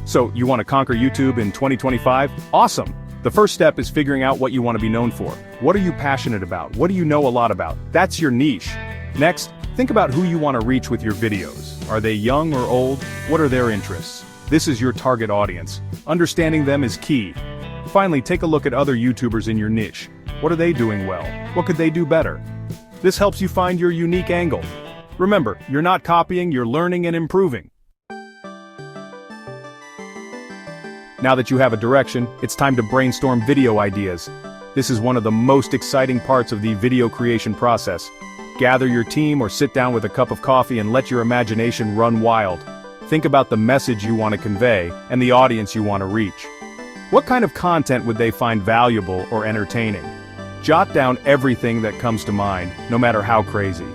So, you want to conquer YouTube in 2025? Awesome! The first step is figuring out what you want to be known for. What are you passionate about? What do you know a lot about? That's your niche. Next, think about who you want to reach with your videos. Are they young or old? What are their interests? This is your target audience. Understanding them is key. Finally, take a look at other YouTubers in your niche. What are they doing well? What could they do better? This helps you find your unique angle. Remember, you're not copying, you're learning and improving. Now that you have a direction, it's time to brainstorm video ideas. This is one of the most exciting parts of the video creation process. Gather your team or sit down with a cup of coffee and let your imagination run wild. Think about the message you want to convey and the audience you want to reach. What kind of content would they find valuable or entertaining? Jot down everything that comes to mind, no matter how crazy.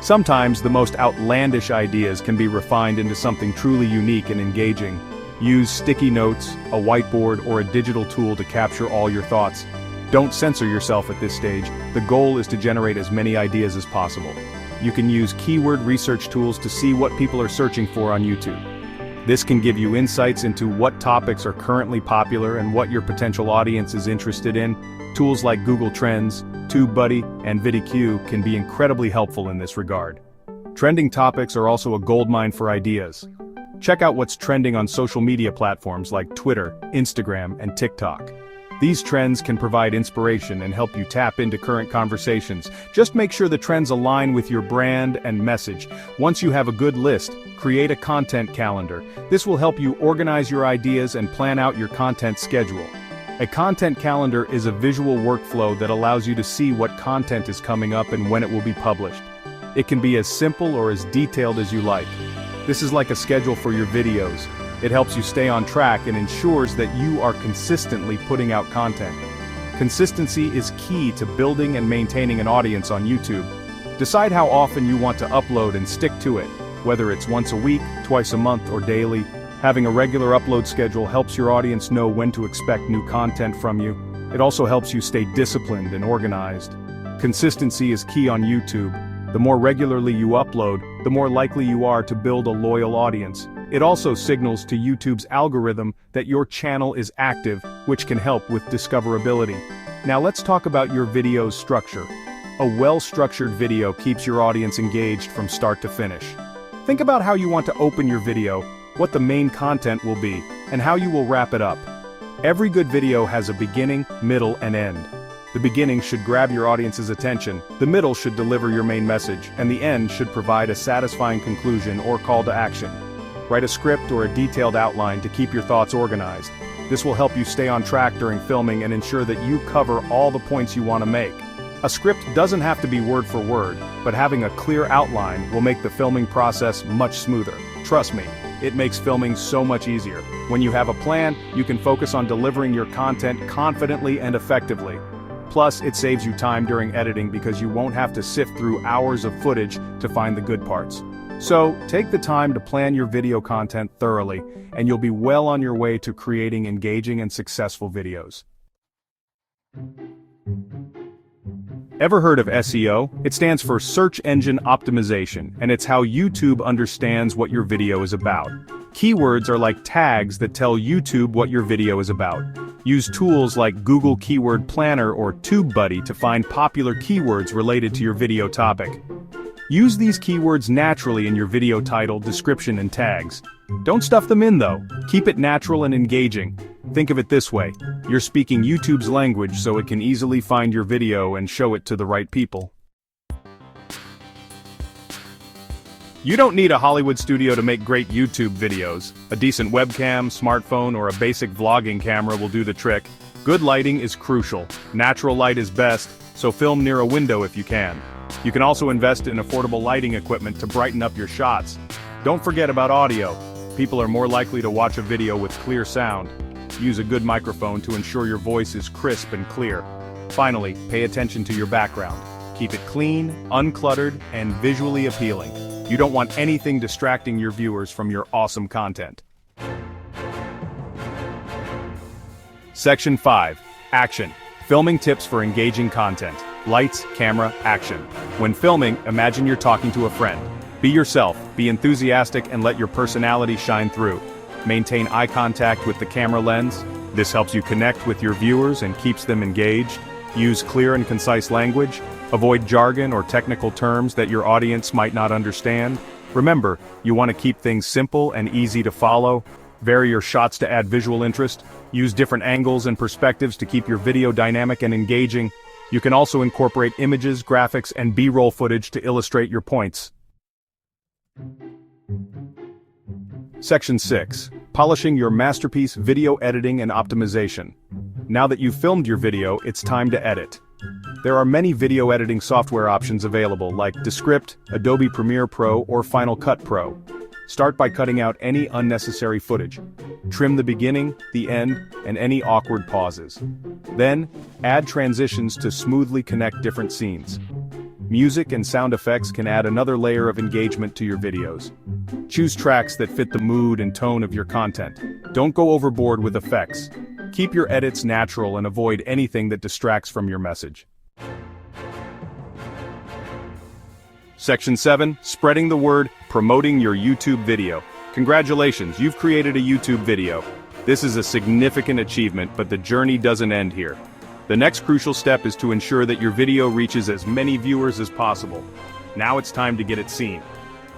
Sometimes the most outlandish ideas can be refined into something truly unique and engaging. Use sticky notes, a whiteboard, or a digital tool to capture all your thoughts. Don't censor yourself at this stage. The goal is to generate as many ideas as possible. You can use keyword research tools to see what people are searching for on YouTube. This can give you insights into what topics are currently popular and what your potential audience is interested in. Tools like Google Trends, TubeBuddy, and VidIQ can be incredibly helpful in this regard. Trending topics are also a goldmine for ideas. Check out what's trending on social media platforms like Twitter, Instagram, and TikTok. These trends can provide inspiration and help you tap into current conversations. Just make sure the trends align with your brand and message. Once you have a good list, create a content calendar. This will help you organize your ideas and plan out your content schedule. A content calendar is a visual workflow that allows you to see what content is coming up and when it will be published. It can be as simple or as detailed as you like. This is like a schedule for your videos. It helps you stay on track and ensures that you are consistently putting out content. Consistency is key to building and maintaining an audience on YouTube. Decide how often you want to upload and stick to it, whether it's once a week, twice a month, or daily. Having a regular upload schedule helps your audience know when to expect new content from you. It also helps you stay disciplined and organized. Consistency is key on YouTube. The more regularly you upload, the more likely you are to build a loyal audience. It also signals to YouTube's algorithm that your channel is active, which can help with discoverability. Now let's talk about your video's structure. A well-structured video keeps your audience engaged from start to finish. Think about how you want to open your video, what the main content will be, and how you will wrap it up. Every good video has a beginning, middle, and end. The beginning should grab your audience's attention, the middle should deliver your main message, and the end should provide a satisfying conclusion or call to action. Write a script or a detailed outline to keep your thoughts organized. This will help you stay on track during filming and ensure that you cover all the points you want to make. A script doesn't have to be word for word, but having a clear outline will make the filming process much smoother. Trust me, it makes filming so much easier. When you have a plan, you can focus on delivering your content confidently and effectively. Plus, it saves you time during editing because you won't have to sift through hours of footage to find the good parts. So, take the time to plan your video content thoroughly, and you'll be well on your way to creating engaging and successful videos. Ever heard of SEO? It stands for Search Engine Optimization, and it's how YouTube understands what your video is about. Keywords are like tags that tell YouTube what your video is about. Use tools like Google Keyword Planner or TubeBuddy to find popular keywords related to your video topic. Use these keywords naturally in your video title, description, and tags. Don't stuff them in though. Keep it natural and engaging. Think of it this way: you're speaking YouTube's language so it can easily find your video and show it to the right people. You don't need a Hollywood studio to make great YouTube videos. A decent webcam, smartphone, or a basic vlogging camera will do the trick. Good lighting is crucial. Natural light is best, so film near a window if you can. You can also invest in affordable lighting equipment to brighten up your shots. Don't forget about audio. People are more likely to watch a video with clear sound. Use a good microphone to ensure your voice is crisp and clear. Finally, pay attention to your background. Keep it clean, uncluttered, and visually appealing. You don't want anything distracting your viewers from your awesome content. Section 5. Action. Filming tips for engaging content. Lights, camera, action. When filming, imagine you're talking to a friend. Be yourself, be enthusiastic, and let your personality shine through. Maintain eye contact with the camera lens. This helps you connect with your viewers and keeps them engaged. Use clear and concise language. Avoid jargon or technical terms that your audience might not understand. Remember, you want to keep things simple and easy to follow. Vary your shots to add visual interest. Use different angles and perspectives to keep your video dynamic and engaging. You can also incorporate images, graphics, and B-roll footage to illustrate your points. Section 6. Polishing your masterpiece: video editing and optimization. Now that you've filmed your video, it's time to edit. There are many video editing software options available like Descript, Adobe Premiere Pro, or Final Cut Pro. Start by cutting out any unnecessary footage. Trim the beginning, the end, and any awkward pauses. Then, add transitions to smoothly connect different scenes. Music and sound effects can add another layer of engagement to your videos. Choose tracks that fit the mood and tone of your content. Don't go overboard with effects. Keep your edits natural and avoid anything that distracts from your message. Section 7. Spreading the word: promoting your YouTube video. Congratulations, you've created a YouTube video. This is a significant achievement, but the journey doesn't end here. The next crucial step is to ensure that your video reaches as many viewers as possible. Now it's time to get it seen.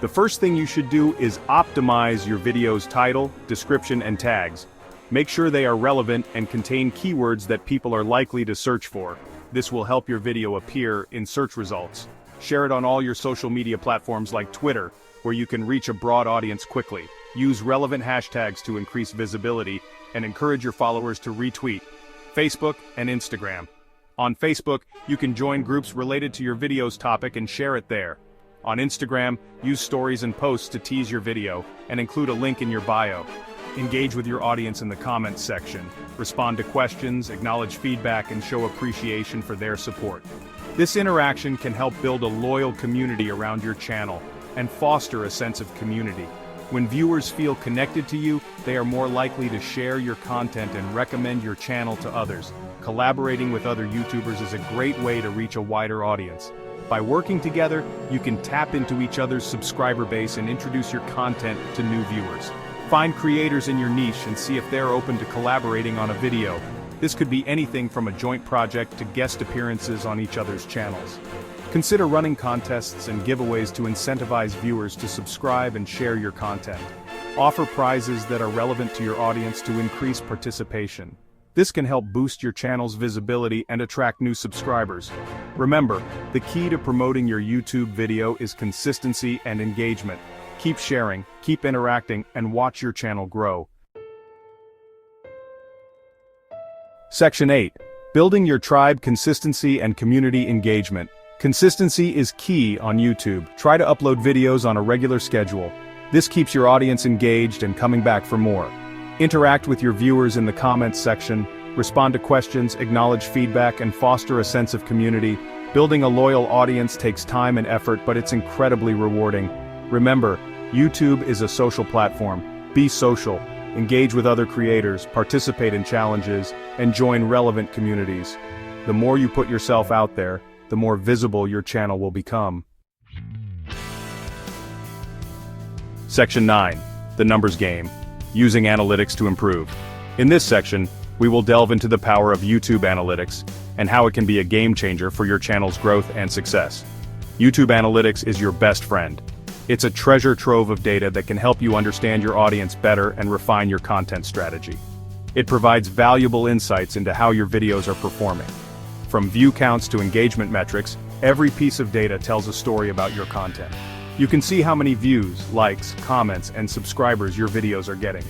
The first thing you should do is optimize your video's title, description, and tags. Make sure they are relevant and contain keywords that people are likely to search for. This will help your video appear in search results. Share it on all your social media platforms like Twitter, where you can reach a broad audience quickly. Use relevant hashtags to increase visibility and encourage your followers to retweet. Facebook and Instagram. On Facebook, you can join groups related to your video's topic and share it there. On Instagram, use stories and posts to tease your video and include a link in your bio. Engage with your audience in the comments section. Respond to questions, acknowledge feedback, and show appreciation for their support. This interaction can help build a loyal community around your channel and foster a sense of community. When viewers feel connected to you, they are more likely to share your content and recommend your channel to others. Collaborating with other YouTubers is a great way to reach a wider audience. By working together, you can tap into each other's subscriber base and introduce your content to new viewers. Find creators in your niche and see if they're open to collaborating on a video. This could be anything from a joint project to guest appearances on each other's channels. Consider running contests and giveaways to incentivize viewers to subscribe and share your content. Offer prizes that are relevant to your audience to increase participation. This can help boost your channel's visibility and attract new subscribers. Remember, the key to promoting your YouTube video is consistency and engagement. Keep sharing, keep interacting, and watch your channel grow. Section 8. Building your tribe: consistency and community engagement. Consistency is key on YouTube. Try to upload videos on a regular schedule. This keeps your audience engaged and coming back for more. Interact with your viewers in the comments section, respond to questions, acknowledge feedback, and foster a sense of community. Building a loyal audience takes time and effort, but it's incredibly rewarding. Remember, YouTube is a social platform. Be social, engage with other creators, participate in challenges, and join relevant communities. The more you put yourself out there, the more visible your channel will become. Section 9. The numbers game. Using analytics to improve. In this section, we will delve into the power of YouTube analytics and how it can be a game changer for your channel's growth and success. YouTube analytics is your best friend. It's a treasure trove of data that can help you understand your audience better and refine your content strategy. It provides valuable insights into how your videos are performing. From view counts to engagement metrics, every piece of data tells a story about your content. You can see how many views, likes, comments, and subscribers your videos are getting.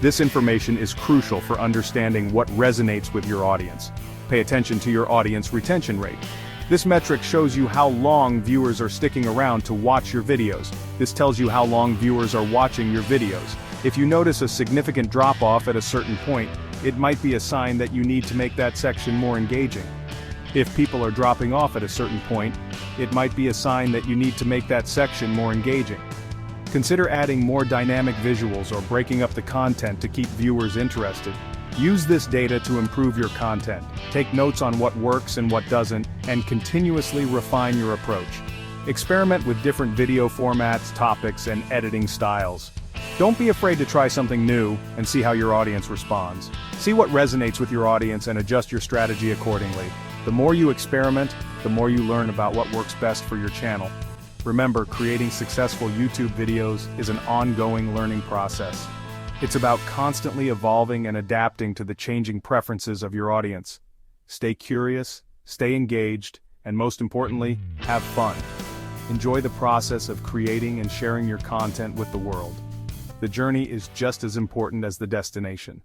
This information is crucial for understanding what resonates with your audience. Pay attention to your audience retention rate. This metric shows you how long viewers are sticking around to watch your videos. This tells you how long viewers are watching your videos. If you notice a significant drop-off at a certain point, it might be a sign that you need to make that section more engaging. If people are dropping off at a certain point, it might be a sign that you need to make that section more engaging. Consider adding more dynamic visuals or breaking up the content to keep viewers interested. Use this data to improve your content. Take notes on what works and what doesn't, and continuously refine your approach. Experiment with different video formats, topics, and editing styles. Don't be afraid to try something new and see how your audience responds. See what resonates with your audience and adjust your strategy accordingly. The more you experiment, the more you learn about what works best for your channel. Remember, creating successful YouTube videos is an ongoing learning process. It's about constantly evolving and adapting to the changing preferences of your audience. Stay curious, stay engaged, and most importantly, have fun. Enjoy the process of creating and sharing your content with the world. The journey is just as important as the destination.